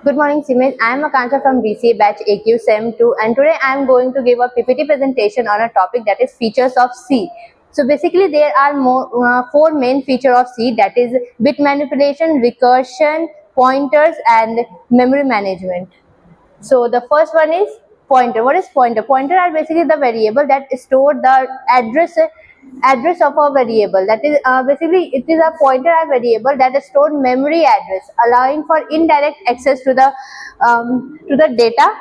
Good morning, CIMAGE. I am Akansha from BCA batch AQ SEM 2, and today I am going to give a PPT presentation on a topic that is features of C. So basically there are four main features of C, that is bit manipulation, recursion, pointers and memory management. So the first one is pointer. What is pointer? Pointer are basically the variable that store the address of a variable. That is basically it is a pointer a variable that store memory address, allowing for indirect access to the data.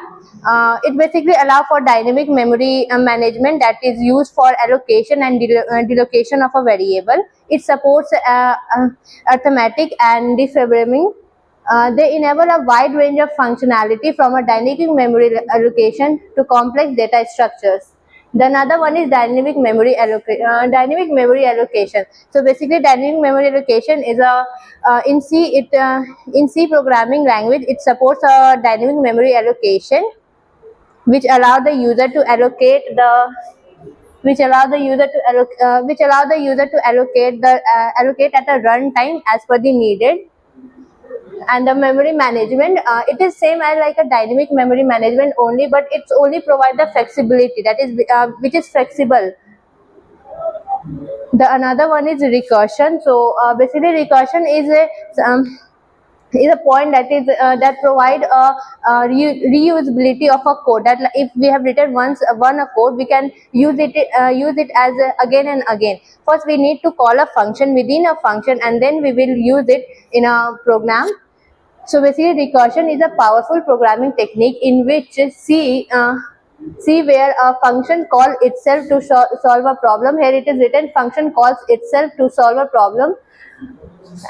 It basically allows for dynamic memory management that is used for allocation and delocation of a variable. It supports arithmetic and deprogramming. They enable a wide range of functionality from a dynamic memory allocation to complex data structures. The another one is dynamic memory allocation. So basically, dynamic memory allocation is in C programming language. It supports a dynamic memory allocation, which allow the user to allocate allocate at a runtime as per the needed. And the memory management, it is same as like a dynamic memory management only, but it's only provide the flexibility, that is which is flexible. The another one is recursion. So basically recursion is a point that is that provide a reusability of a code, that if we have written one code, we can use it as again and again. First we need to call a function within a function, and then we will use it in a program. So basically recursion is a powerful programming technique in which C where a function call itself to solve a problem. Here it is written function calls itself to solve a problem.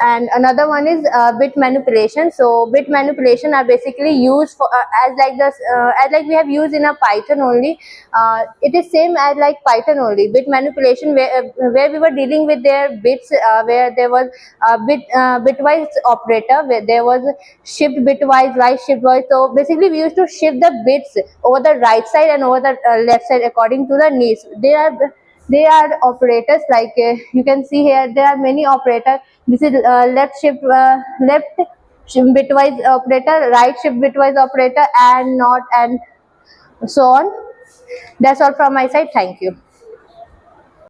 And another one is bit manipulation. So bit manipulation are basically used for as like we have used in a Python only. It is same as like Python only. Bit manipulation where we were dealing with their bits, where there was bitwise operator, where there was shift bitwise, right shift bitwise. So basically we used to shift the bits over the right side and over the left side according to the needs. They are operators like you can see here. There are many operators. This is left shift bitwise operator, right shift bitwise operator, and not, and so on. That's all from my side. Thank you.